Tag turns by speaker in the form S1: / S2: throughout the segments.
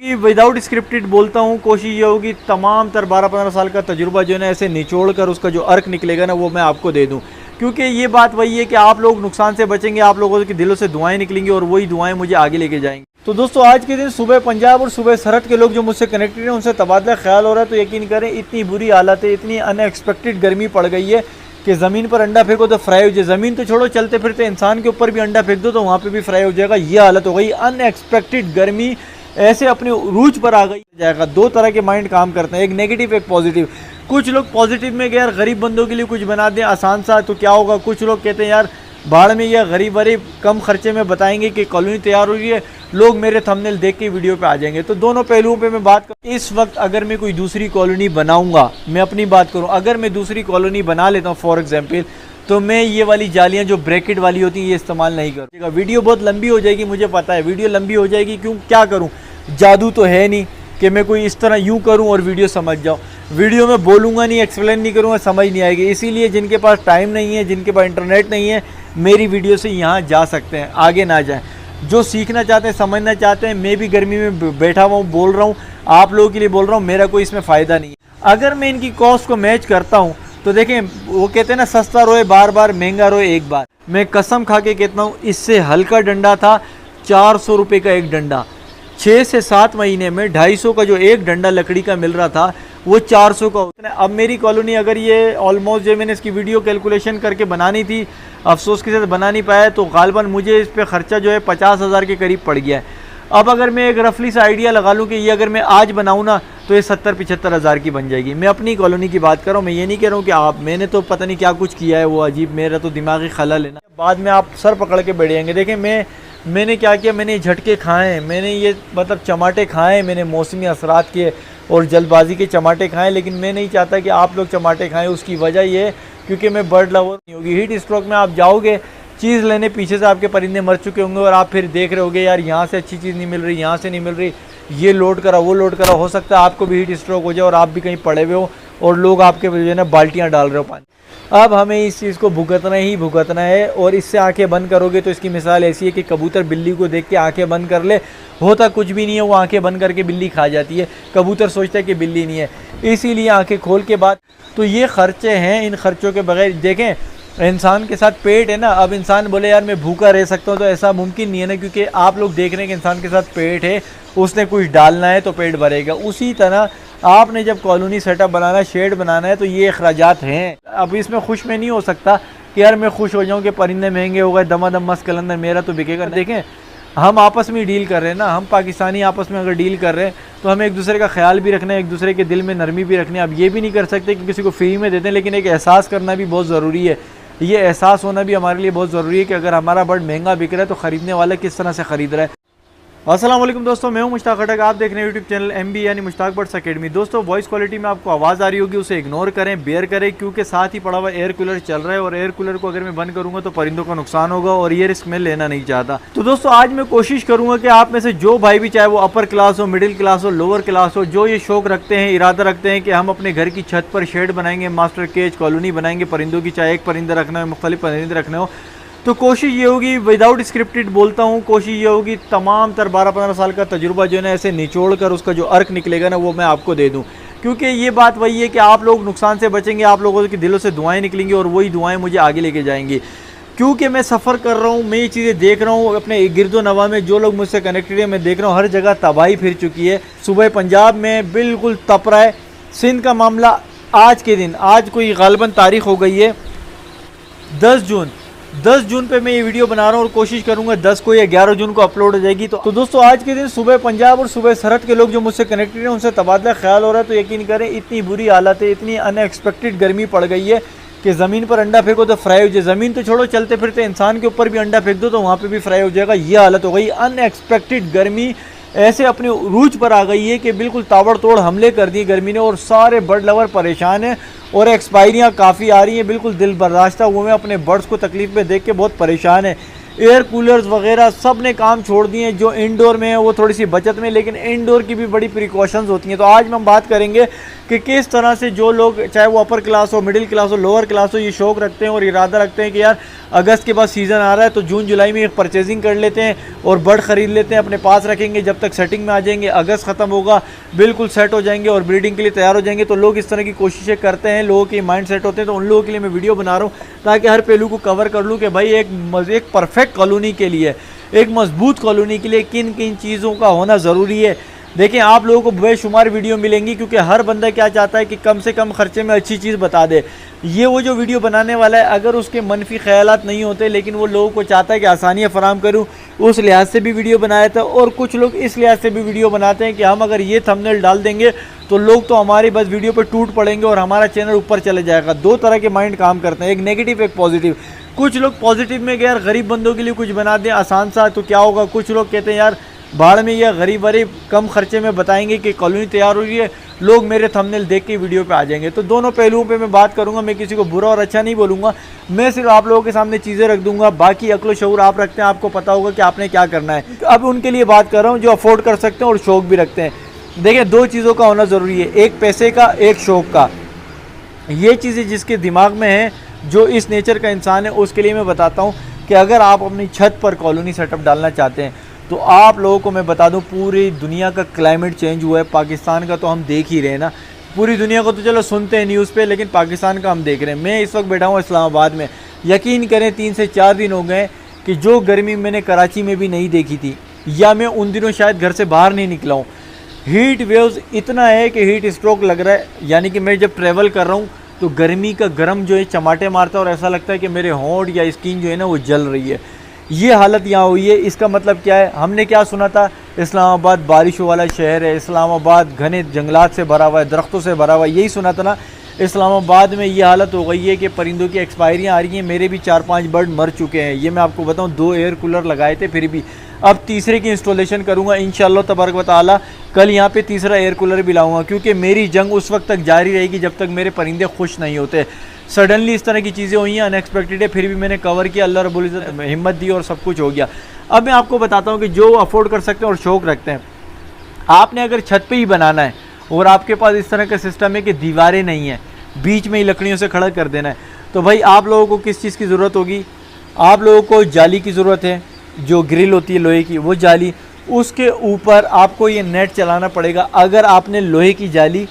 S1: कि without scripted बोलता हूँ, कोशिश ये होगी तमाम तर 12-15 साल का तजुर्बा जो है ना ऐसे निचोड़ कर उसका जो अर्क निकलेगा ना वो मैं आपको दे दूँ। क्योंकि ये बात वही है कि आप लोग नुकसान से बचेंगे, आप लोगों के दिलों से दुआएं निकलेंगी और वही दुआएं मुझे आगे लेके जाएंगी। तो दोस्तों आज के दिन सुबह पंजाब और सुबह सरहद के लोग जो मुझसे कनेक्टेड हैं उनसे तबादला ख्याल हो रहा है। तो यकीन करें इतनी बुरी हालत है, इतनी अनएक्सपेक्टेड गर्मी पड़ गई है कि ज़मीन पर अंडा फेंको तो फ्राई हो जाए। ज़मीन तो छोड़ो, चलते फिरते इंसान के ऊपर भी अंडा फेंक दो तो वहाँ पे भी फ्राई हो जाएगा। ये हालत हो गई, अनएक्सपेक्टेड गर्मी ऐसे अपने उरूज पर आ गई जाएगा। दो तरह के माइंड काम करते हैं, एक नेगेटिव एक पॉजिटिव। कुछ लोग पॉजिटिव में गए यार गरीब बंदों के लिए कुछ बना दें आसान सा तो क्या होगा। कुछ लोग कहते हैं यार भाड़ में यह गरीब वरीब कम खर्चे में बताएंगे कि कॉलोनी तैयार हो रही है, लोग मेरे थंबनेल देख के वीडियो पे आ जाएंगे। तो दोनों पहलुओं पे मैं बात करूँ। इस वक्त अगर मैं कोई दूसरी कॉलोनी बनाऊंगा, मैं अपनी बात करूँ, अगर मैं दूसरी कॉलोनी बना लेता हूँ फॉर एग्जाम्पल, तो मैं ये वाली जालियाँ जो ब्रैकेट वाली होती हैं ये इस्तेमाल नहीं करूँगा। वीडियो बहुत लंबी हो जाएगी, मुझे पता है वीडियो लंबी हो जाएगी। क्यों, क्या करूँ, जादू तो है नहीं कि मैं कोई इस तरह यूँ करूँ और वीडियो समझ जाऊँ। वीडियो में बोलूँगा नहीं, एक्सप्लेन नहीं करूँगा, समझ नहीं आएगी। इसीलिए जिनके पास टाइम नहीं है, जिनके पास इंटरनेट नहीं है, मेरी वीडियो से यहाँ जा सकते हैं, आगे ना जाएं। जो सीखना चाहते हैं, समझना चाहते हैं, मैं भी गर्मी में बैठा हुआ हूँ, बोल रहा हूँ, आप लोगों के लिए बोल रहा हूँ, मेरा कोई इसमें फ़ायदा नहीं है। अगर मैं इनकी कॉस्ट को मैच करता हूँ तो देखें, वो कहते हैं ना सस्ता रोए बार बार, महंगा रोए एक बार। मैं कसम खा के कहता हूँ इससे हल्का डंडा था 400 रुपये का एक डंडा। 6 से 7 महीने में 250 का जो एक डंडा लकड़ी का मिल रहा था वो 400 का होता है। अब मेरी कॉलोनी अगर ये ऑलमोस्ट जो मैंने इसकी वीडियो कैलकुलेशन करके बनानी थी, अफसोस के साथ बना नहीं पाया, तो गालबन मुझे इस पे ख़र्चा जो है 50,000 के करीब पड़ गया है। अब अगर मैं एक रफली सा आइडिया लगा लूँ कि ये अगर मैं आज बनाऊँ ना तो ये 70-75 हज़ार की बन जाएगी। मैं अपनी कॉलोनी की बात कर रहा हूँ, मैं ये नहीं कह रहा हूँ कि आप, मैंने तो पता नहीं क्या कुछ किया है वो अजीब, मेरा तो दिमागी खलल है ना। बाद में आप सर पकड़ के बैठ जाएंगे। देखें मैंने क्या किया, मैंने झटके खाए, मैंने ये मतलब चमाटे खाए, मैंने मौसमी असरात के और जल्दबाजी के चमाटे खाए। लेकिन मैं नहीं चाहता कि आप लोग चमाटे खाएं। उसकी वजह ये क्योंकि मैं बर्ड लवर नहीं होगी। हीट स्ट्रोक में आप जाओगे चीज़ लेने, पीछे से आपके परिंदे मर चुके होंगे और आप फिर देख रहे होगे यार यहाँ से अच्छी चीज़ नहीं मिल रही, यहाँ से नहीं मिल रही, ये लोड करा वो लोड करा। हो सकता है आपको भी हीट स्ट्रोक हो जाए और आप भी कहीं पड़े हुए हो और लोग आपके जो है ना बाल्टियाँ डाल रहे हो पानी। अब हमें इस चीज़ को भुगतना ही भुगतना है। और इससे आंखें बंद करोगे तो इसकी मिसाल ऐसी है कि कबूतर बिल्ली को देख के आंखें बंद कर ले, होता कुछ भी नहीं है, वो आंखें बंद करके बिल्ली खा जाती है। कबूतर सोचता है कि बिल्ली नहीं है, इसीलिए आंखें खोल के बात। तो ये खर्चे हैं, इन खर्चों के बगैर देखें इंसान के साथ पेट है ना। अब इंसान बोले यार मैं भूखा रह सकता हूँ, तो ऐसा मुमकिन नहीं है ना, क्योंकि आप लोग देख रहे हैं कि इंसान के साथ पेट है, उसने कुछ डालना है तो पेट भरेगा। उसी तरह आपने जब कॉलोनी सेटअप बनाना है, शेड बनाना है, तो ये अखराजात हैं। अब इसमें खुश में नहीं हो सकता कि यार मैं खुश हो जाऊँ कि परिंदे महंगे हो गए, दमादम मस्त कलंदर मेरा तो बिकेगा। देखें हम आपस में डील कर रहे हैं ना, हम पाकिस्तानी आपस में अगर डील कर रहे हैं तो हमें एक दूसरे का ख्याल भी रखना है, एक दूसरे के दिल में नरमी भी रखनी है। अब ये भी नहीं कर सकते कि किसी को फ्री में देते हैं, लेकिन एक एहसास करना भी बहुत ज़रूरी है। ये एहसास होना भी हमारे लिए बहुत ज़रूरी है कि अगर हमारा बर्ड महंगा बिक रहा है तो ख़रीदने वाला किस तरह से ख़रीद रहा है। अस्सलाम वालेकुम दोस्तों, मैं हूं मुश्ताक खटक, आप देख रहे हैं यूट्यूब चैनल MB यानी मुश्ताक बर्ड्स अकेडमी। दोस्तों वॉइस क्वालिटी में आपको आवाज़ आ रही होगी, उसे इग्नोर करें, बेयर करें, क्योंकि साथ ही पड़ा हुआ एयर कूलर चल रहा है और एयर कूलर को अगर मैं बंद करूंगा तो परिंदों का नुकसान होगा और ये रिस्क मैं लेना नहीं चाहता। तो दोस्तों आज मैं कोशिश करूंगा कि आप में से जो भाई भी, चाहे वो अपर क्लास हो, मिडिल क्लास हो, लोअर क्लास हो, जो ये शौक रखते हैं, इरादा रखते हैं कि हम अपने घर की छत पर शेड बनाएंगे, मास्टर केज कॉलोनी बनाएंगे परिंदों की, चाहे एक परिंदा रखना हो, मुख्तलिफ परिंदे रखने हो, तो कोशिश ये होगी विदाउट स्क्रिप्टेड बोलता हूँ, कोशिश ये होगी तमाम तर 12-15 साल का तजुर्बा जो है ना ऐसे निचोड़ कर उसका जो अर्क निकलेगा ना वो मैं आपको दे दूँ। क्योंकि ये बात वही है कि आप लोग नुकसान से बचेंगे, आप लोगों के दिलों से दुआएं निकलेंगी और वही दुआएं मुझे आगे लेके जाएंगी। क्योंकि मैं सफ़र कर रहा हूँ, मैं ये चीज़ें देख रहा हूँ अपने गिरदो नवा में, जो लोग मुझसे कनेक्टेड है, मैं देख रहा हूँ हर जगह तबाही फिर चुकी है। सुबह पंजाब में बिल्कुल तप रहा है, सिंध का मामला आज के दिन, आज कोई गालबन तारीख हो गई है 10 जून पे मैं ये वीडियो बना रहा हूँ और कोशिश करूंगा 10 को या 11 जून को अपलोड हो जाएगी। तो दोस्तों आज के दिन सुबह पंजाब और सुबह सरहद के लोग जो मुझसे कनेक्टेड हैं उनसे तबादला ख्याल हो रहा है। तो यकीन करें इतनी बुरी हालत है, इतनी अनएक्सपेक्टेड गर्मी पड़ गई है कि ज़मीन पर अंडा फेंको तो फ्राई हो जाए। ज़मीन तो छोड़ो, चलते फिरते इंसान के ऊपर भी अंडा फेंक दो तो वहाँ पर भी फ्राई हो जाएगा। ये हालत हो गई, अनएक्सपेक्टेड गर्मी ऐसे अपने उरूज पर आ गई है कि बिल्कुल ताबड़तोड़ हमले कर दिए गर्मी ने और सारे बर्ड लवर परेशान हैं और एक्सपायरियाँ काफ़ी आ रही हैं। बिल्कुल दिल बर्दाश्ता हुए हैं, अपने बर्ड्स को तकलीफ में देख के बहुत परेशान है। एयर कूलर्स वगैरह सब ने काम छोड़ दिए। जो इंडोर में है वो थोड़ी सी बचत में, लेकिन इंडोर की भी बड़ी प्रिकॉशंस होती हैं। तो आज हम बात करेंगे कि किस तरह से जो लोग, चाहे वो अपर क्लास हो, मिडिल क्लास हो, लोअर क्लास हो, ये शौक़ रखते हैं और इरादा रखते हैं कि यार अगस्त के बाद सीज़न आ रहा है तो जून जुलाई में एक परचेजिंग कर लेते हैं और बर्ड ख़रीद लेते हैं, अपने पास रखेंगे, जब तक सेटिंग में आ जाएंगे, अगस्त ख़त्म होगा बिल्कुल सेट हो जाएंगे और ब्रीडिंग के लिए तैयार हो जाएंगे। तो लोग इस तरह की कोशिशें करते हैं, लोगों के माइंड सेट होते हैं। तो उन लोगों के लिए मैं वीडियो बना रहा हूँ ताकि हर पहलू को कवर कर लूँ कि भाई एक परफेक्ट कॉलोनी के लिए, एक मजबूत कॉलोनी के लिए किन किन चीज़ों का होना ज़रूरी है। देखिए आप लोगों को बेशुमार वीडियो मिलेंगी, क्योंकि हर बंदा क्या चाहता है कि कम से कम खर्चे में अच्छी चीज़ बता दे। ये वो जो वीडियो बनाने वाला है, अगर उसके मनफी ख्यालात नहीं होते, लेकिन वो लोगों को चाहता है कि आसानियाँ फराम करूँ, उस लिहाज से भी वीडियो बनाया था। और कुछ लोग इस लिहाज से भी वीडियो बनाते हैं कि हम अगर ये थंबनेल डाल देंगे तो लोग तो हमारी बस वीडियो पर टूट पड़ेंगे और हमारा चैनल ऊपर चले जाएगा। दो तरह के माइंड काम करते हैं, एक नेगेटिव एक पॉजिटिव। कुछ लोग पॉजिटिव में यार गरीब बंदों के लिए कुछ बना दें आसान सा तो क्या होगा। कुछ लोग कहते हैं यार भाड़ में यह गरीब वरीब कम खर्चे में बताएंगे कि कॉलोनी तैयार हो रही है, लोग मेरे थंबनेल देख के वीडियो पे आ जाएंगे। तो दोनों पहलुओं पे मैं बात करूंगा, मैं किसी को बुरा और अच्छा नहीं बोलूँगा, मैं सिर्फ आप लोगों के सामने चीज़ें रख दूंगा। बाकी अक्ल शऊर आप रखते हैं, आपको पता होगा कि आपने क्या करना है। अब उनके लिए बात कर रहा हूँ जो अफोर्ड कर सकते हैं और शौक़ भी रखते हैं। देखिए दो चीज़ों का होना ज़रूरी है, एक पैसे का, एक शौक़ का। ये चीज़ें जिसके दिमाग में है, जो इस नेचर का इंसान है, उसके लिए मैं बताता हूँ कि अगर आप अपनी छत पर कॉलोनी सेटअप डालना चाहते हैं तो आप लोगों को मैं बता दूं पूरी दुनिया का क्लाइमेट चेंज हुआ है। पाकिस्तान का तो हम देख ही रहे हैं ना, पूरी दुनिया को तो चलो सुनते हैं न्यूज़ पे, लेकिन पाकिस्तान का हम देख रहे हैं। मैं इस वक्त बैठा हूँ इस्लामाबाद में, यकीन करें 3 से 4 दिन हो गए कि जो गर्मी मैंने कराची में भी नहीं देखी थी, या मैं उन दिनों शायद घर से बाहर नहीं निकला हूँ। हीट वेव्स इतना है कि हीट स्ट्रोक लग रहा है, यानी कि मैं जब ट्रैवल कर रहा हूँ तो गर्मी का गर्म जो है चमाटे मारता है और ऐसा लगता है कि मेरे होंठ या स्किन जो है ना वो जल रही है। ये हालत यहाँ हुई है। इसका मतलब क्या है, हमने क्या सुना था, इस्लामाबाद बारिशों वाला शहर है, इस्लामाबाद घने जंगलात से भरा हुआ है, दरख्तों से भरा हुआ है, यही सुना था ना। इस्लामाबाद में ये हालत हो गई है कि परिंदों की एक्सपायरियाँ आ रही हैं। मेरे भी 4-5 बर्ड मर चुके हैं। ये मैं आपको बताऊँ, 2 एयर कूलर लगाए थे, फिर भी अब तीसरे की इंस्टॉलेशन करूँगा इंशाअल्लाह तबारक व तआला। कल यहाँ पे तीसरा एयर कूलर भी लाऊंगा, क्योंकि मेरी जंग उस वक्त तक जारी रहेगी जब तक मेरे परिंदे खुश नहीं होते। सडनली इस तरह की चीज़ें हुई हैं, अनएक्सपेक्टेड है, फिर भी मैंने कवर किया, अल्लाह रब्बुल इज़्ज़त हिम्मत दी और सब कुछ हो गया। अब मैं आपको बताता हूँ कि जो अफोर्ड कर सकते हैं और शौक़ रखते हैं, आपने अगर छत पे ही बनाना है और आपके पास इस तरह का सिस्टम है कि दीवारें नहीं हैं, बीच में ही लकड़ियों से खड़ा कर देना है, तो भाई आप लोगों को किस चीज़ की ज़रूरत होगी, आप लोगों को जाली की ज़रूरत है, जो ग्रिल होती है लोहे की, वो जाली, उसके ऊपर आपको ये नेट चलाना पड़ेगा। अगर आपने लोहे की जाली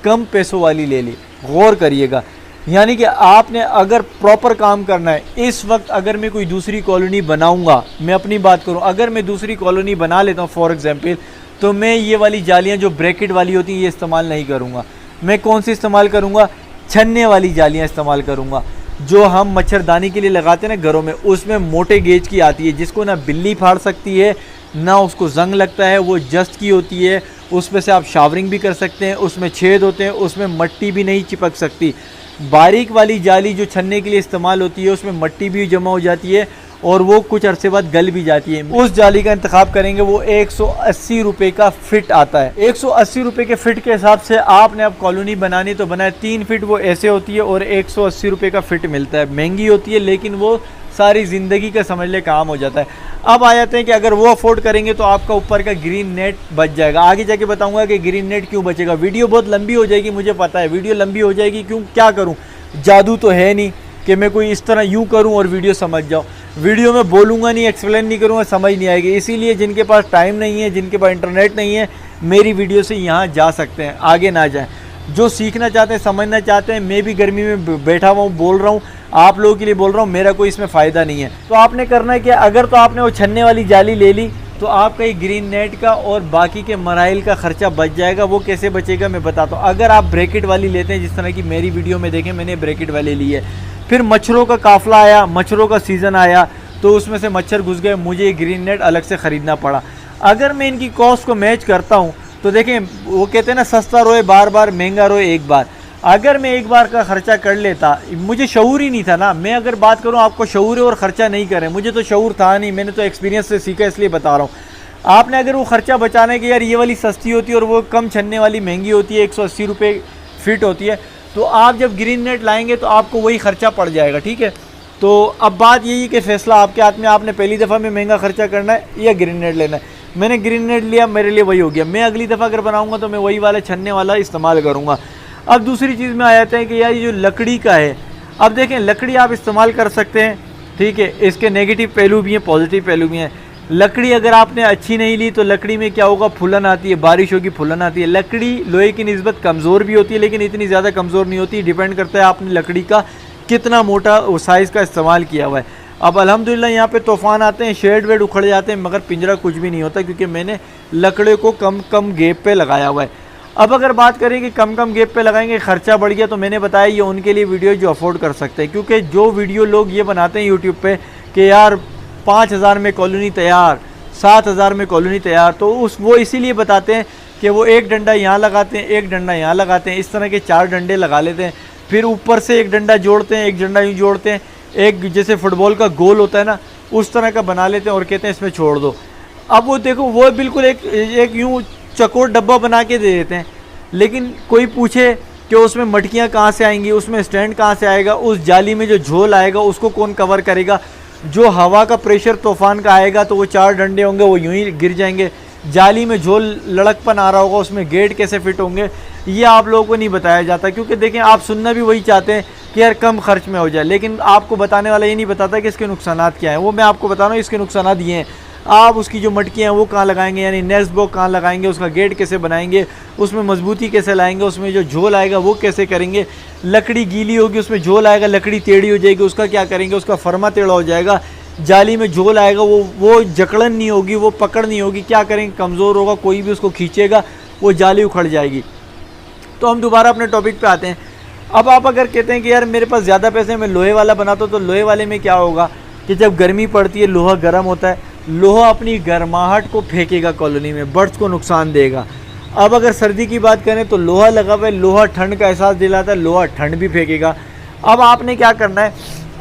S1: कम पैसों वाली ले ली, गौर करिएगा, यानी कि आपने अगर प्रॉपर काम करना है, इस वक्त अगर मैं कोई दूसरी कॉलोनी बनाऊंगा, मैं अपनी बात करूं, अगर मैं दूसरी कॉलोनी बना लेता हूं फॉर एग्जांपल, तो मैं ये वाली जालियां जो ब्रैकेट वाली होती हैं ये इस्तेमाल नहीं करूंगा। मैं कौन सी इस्तेमाल करूंगा, छन्ने वाली जालियां इस्तेमाल करूंगा, जो हम मच्छरदानी के लिए लगाते हैं ना घरों में, उसमें मोटे गेज की आती है, जिसको ना बिल्ली फाड़ सकती है ना उसको जंग लगता है, वो जस्ट की होती है, उसमें से आप शावरिंग भी कर सकते हैं, उसमें छेद होते हैं, उसमें मट्टी भी नहीं चिपक सकती। बारीक वाली जाली जो छन्ने के लिए इस्तेमाल होती है, उसमें मट्टी भी जमा हो जाती है और वो कुछ अरसे बाद गल भी जाती है। उस जाली का इंतखाब करेंगे, वो 180 रुपये का फिट आता है। 180 रुपये के फिट के हिसाब से आपने अब कॉलोनी बनानी तो बनाए, 3 फिट वो ऐसे होती है और 180 रुपये का फिट मिलता है। महंगी होती है लेकिन वो सारी ज़िंदगी का समझ ले काम हो जाता है। अब आ जाते हैं कि अगर वो अफोर्ड करेंगे तो आपका ऊपर का ग्रीन नेट बच जाएगा। आगे जाके बताऊंगा कि ग्रीन नेट क्यों बचेगा। वीडियो बहुत लंबी हो जाएगी, मुझे पता है वीडियो लंबी हो जाएगी, क्यों, क्या करूं, जादू तो है नहीं कि मैं कोई इस तरह यूं करूं और वीडियो समझ जाऊं। वीडियो में बोलूँगा नहीं, एक्सप्लेन नहीं करूँगा, समझ नहीं आएगी। इसीलिए जिनके पास टाइम नहीं है, जिनके पास इंटरनेट नहीं है, मेरी वीडियो से यहाँ जा सकते हैं, आगे ना जाएँ। जो सीखना चाहते हैं, समझना चाहते हैं, मैं भी गर्मी में बैठा हुआ हूँ, बोल रहा हूँ, आप लोगों के लिए बोल रहा हूँ, मेरा कोई इसमें फ़ायदा नहीं है। तो आपने करना है कि अगर तो आपने वो छन्ने वाली जाली ले ली तो आपका ये ग्रीन नेट का और बाकी के मराइल का ख़र्चा बच जाएगा। वो कैसे बचेगा मैं बताता हूँ। अगर आप ब्रैकेट वाली लेते हैं, जिस तरह की मेरी वीडियो में देखें, मैंने ब्रैकेट वाली ली है, फिर मच्छरों का काफ़िला आया, मच्छरों का सीज़न आया तो उसमें से मच्छर घुस गए, मुझे ये ग्रीन नेट अलग से ख़रीदना पड़ा। अगर मैं इनकी कॉस्ट को मैच करता हूँ तो देखें, वो कहते हैं ना, सस्ता रोए बार बार, महंगा रोए एक बार। अगर मैं एक बार का ख़र्चा कर लेता, मुझे शऊर ही नहीं था ना। मैं अगर बात करूँ, आपको शऊर है और ख़र्चा नहीं करें, मुझे तो शऊर था नहीं, मैंने तो एक्सपीरियंस से सीखा, इसलिए बता रहा हूँ। आपने अगर वो ख़र्चा बचाने के, यार ये वाली सस्ती होती है और वो कम छन्ने वाली महंगी होती है, 180 रुपये फिट होती है, तो आप जब ग्रीन नेट लाएंगे तो आपको वही ख़र्चा पड़ जाएगा, ठीक है। तो अब बात यही है कि फ़ैसला आपके हाथ में, आपने पहली दफ़ा में महंगा खर्चा करना है या ग्रेनेड लेना है। मैंने ग्रेनेड लिया, मेरे लिए वही हो गया। मैं अगली दफ़ा अगर बनाऊँगा तो मैं वही वाला छन्ने वाला इस्तेमाल करूँगा। अब दूसरी चीज़ में आ जाते हैं कि यार ये जो लकड़ी का है, अब देखें लकड़ी आप इस्तेमाल कर सकते हैं, ठीक है, इसके नेगेटिव पहलू भी हैं, पॉजिटिव पहलू भी हैं। लकड़ी अगर आपने अच्छी नहीं ली तो लकड़ी में क्या होगा, फुलन आती है, बारिश होगी फुलन आती है। लकड़ी लोहे की निस्बत कमज़ोर भी होती है लेकिन इतनी ज़्यादा कमज़ोर नहीं होती, डिपेंड करता है आपने लकड़ी का कितना मोटा साइज़ का इस्तेमाल किया हुआ है। अब अल्हम्दुलिल्लाह यहाँ पे तूफ़ान आते हैं, शेड वेड उखड़ जाते हैं, मगर पिंजरा कुछ भी नहीं होता क्योंकि मैंने लकड़े को कम कम गैप पे लगाया हुआ है। अब अगर बात करें कि कम कम गैप पे लगाएंगे, ख़र्चा बढ़ गया, तो मैंने बताया ये उनके लिए वीडियो जो अफोर्ड कर सकते हैं, क्योंकि जो वीडियो लोग ये बनाते हैं यूट्यूब पे कि यार 5,000 में कॉलोनी तैयार, 7,000 में कॉलोनी तैयार, तो वो इसीलिए बताते हैं कि वो एक डंडा यहाँ लगाते हैं, एक डंडा यहाँ लगाते हैं, इस तरह के 4 डंडे लगा लेते हैं, फिर ऊपर से एक डंडा जोड़ते हैं, एक डंडा यूँ जोड़ते हैं, एक जैसे फुटबॉल का गोल होता है ना उस तरह का बना लेते हैं और कहते हैं इसमें छोड़ दो। अब वो देखो वो बिल्कुल एक यूँ चकोर डब्बा बना के दे देते हैं, लेकिन कोई पूछे कि उसमें मटकियाँ कहाँ से आएंगी, उसमें स्टैंड कहाँ से आएगा, उस जाली में जो झोल आएगा उसको कौन कवर करेगा, जो हवा का प्रेशर तूफ़ान का आएगा तो वो 4 डंडे होंगे वो यूं ही गिर जाएंगे, जाली में झोल लड़कपन आ रहा होगा उसमें गेट कैसे फिट होंगे, ये आप लोगों को नहीं बताया जाता। क्योंकि देखें आप सुनना भी वही चाहते हैं कि यार कम खर्च में हो जाए, लेकिन आपको बताने वाला ये नहीं बताता कि इसके नुकसानात क्या हैं। वो मैं आपको बता रहा हूँ, इसके नुकसानात ये हैं, आप उसकी जो मटकियाँ हैं वो कहाँ लगाएंगे, यानी नेस्ट बॉक्स कहाँ लगाएंगे, उसका गेट कैसे बनाएंगे, उसमें मजबूती कैसे लाएंगे, उसमें जो झोल आएगा वो कैसे करेंगे, लकड़ी गीली होगी उसमें झोल आएगा, लकड़ी टेढ़ी हो जाएगी उसका क्या करेंगे, उसका फरमा टेढ़ा हो जाएगा, जाली में झोल आएगा वो जकड़न नहीं होगी, वो पकड़ नहीं होगी, क्या करेंगे, कमज़ोर होगा, कोई भी उसको खींचेगा वो जाली उखड़ जाएगी। तो हम दोबारा अपने टॉपिक पे आते हैं। अब आप अगर कहते हैं कि यार मेरे पास ज़्यादा पैसे मैं लोहे वाला बनाता हूँ, तो लोहे वाले में क्या होगा कि जब गर्मी पड़ती है लोहा गर्म होता है, लोहा अपनी गर्माहट को फेंकेगा कॉलोनी में, बर्ड्स को नुकसान देगा। अब अगर सर्दी की बात करें तो लोहा लगा हुआ है, लोहा ठंड का एहसास दिलाता है, लोहा ठंड भी फेंकेगा। अब आपने क्या करना है,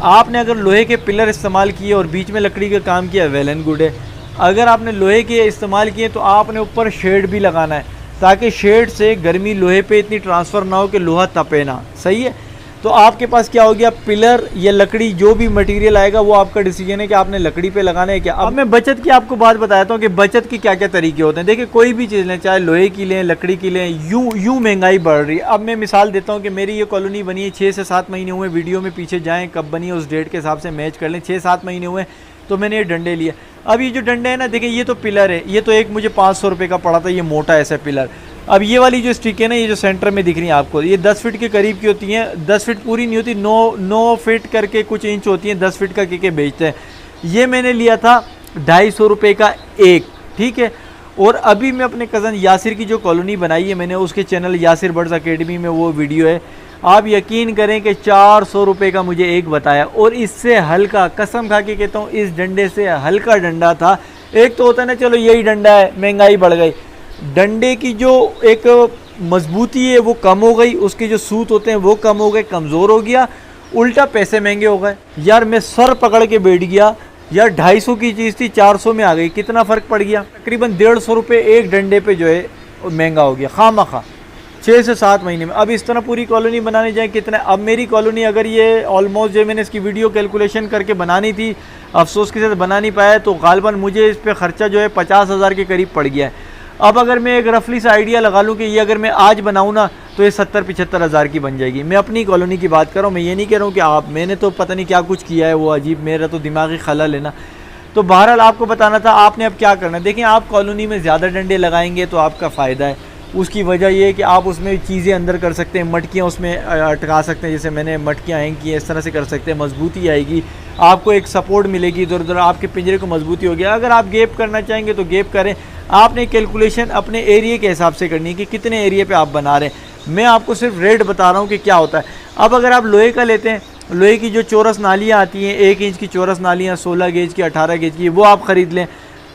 S1: आपने अगर लोहे के पिलर इस्तेमाल किए और बीच में लकड़ी का काम किया, वेल एंड गुड है। अगर आपने लोहे के इस्तेमाल किए तो आपने ऊपर शेड भी लगाना है, ताकि शेड से गर्मी लोहे पे इतनी ट्रांसफ़र ना हो कि लोहा तपे ना, सही है। तो आपके पास क्या हो गया, पिलर या लकड़ी जो भी मटेरियल आएगा वो आपका डिसीजन है कि आपने लकड़ी पे लगाना है क्या। अब मैं बचत की आपको बात बताता हूँ कि बचत के क्या क्या तरीके होते हैं। देखिए कोई भी चीज़ लें, चाहे लोहे की लें, लकड़ी की लें, यूँ महंगाई बढ़ रही है। अब मैं मिसाल देता हूँ कि मेरी ये कॉलोनी बनी है 6 से 7 महीने हुए, वीडियो में पीछे जाएँ कब बनी है उस डेट के हिसाब से मैच कर लें, 6-7 महीने हुए तो मैंने ये डंडे लिए। अब ये जो डंडे हैं ना, देखिए ये तो पिलर है, ये तो एक मुझे 500 रुपये का पड़ा था, ये मोटा ऐसा पिलर। अब ये वाली जो स्टिक है ना, ये जो सेंटर में दिख रही है आपको, ये 10 फीट के करीब की होती हैं, 10 फीट पूरी नहीं होती, 9 फीट करके कुछ इंच होती हैं, 10 फीट का के बेचते हैं। ये मैंने लिया था 250 रुपये का एक, ठीक है। और अभी मैं अपने कज़न यासिर की जो कॉलोनी बनाई है मैंने, उसके चैनल यासिर बर्ड्स अकेडमी में वो वीडियो है, आप यकीन करें कि 400 रुपये का मुझे एक बताया। और इससे हल्का, कसम खा के कहता हूँ, इस डंडे से हल्का डंडा था। एक तो होता है ना, चलो यही डंडा है, महंगाई बढ़ गई, डंडे की जो एक मजबूती है वो कम हो गई, उसके जो सूत होते हैं वो कम हो गए, कमज़ोर हो गया, उल्टा पैसे महंगे हो गए। यार मैं सर पकड़ के बैठ गया, यार 250 की चीज़ थी 400 में आ गई, कितना फ़र्क पड़ गया, तकरीबन 150 रुपये एक डंडे पे जो है महंगा हो गया खामखा 6 से 7 महीने में। अब इस तरह पूरी कॉलोनी बनाने जाए कितना, अब मेरी कॉलोनी अगर ये ऑलमोस्ट जो मैंने इसकी वीडियो कैलकुलेशन करके बनानी थी, अफसोस के साथ बना नहीं पाया, तो गालबन मुझे इस पर ख़र्चा जो है 50,000 के करीब पड़ गया है। अब अगर मैं एक रफली सा आइडिया लगा लूँ कि ये अगर मैं आज बनाऊँ ना तो ये 70-75 हज़ार की बन जाएगी। मैं अपनी कॉलोनी की बात कर रहा हूँ, मैं ये नहीं कह रहा हूँ कि आप, मैंने तो पता नहीं क्या कुछ किया है वो अजीब, मेरा तो दिमागी खलल है ना। तो बहरहाल आपको बताना था आपने अब क्या करना है। देखिए आप कॉलोनी में ज़्यादा डंडे लगाएंगे तो आपका फ़ायदा है, उसकी वजह ये है कि आप उसमें चीज़ें अंदर कर सकते हैं, मटकियाँ उसमें अटका सकते हैं, जैसे मैंने मटकियाँ हैंग की हैं, इस तरह से कर सकते हैं, मजबूती आएगी, आपको एक सपोर्ट मिलेगी, इधर उधर आपके पिंजरे को मजबूती होगी। अगर आप गैप करना चाहेंगे तो गैप करें, आपने कैलकुलेशन अपने एरिया के हिसाब से करनी है कि कितने एरिया पे आप बना रहे हैं। मैं आपको सिर्फ रेट बता रहा हूँ कि क्या होता है। अब अगर आप लोहे का लेते हैं, लोहे की जो चौरस नालियाँ आती हैं, 1 इंच की चौरस नालियाँ, 16 गेज की, 18 गेज की, वो आप ख़रीद लें।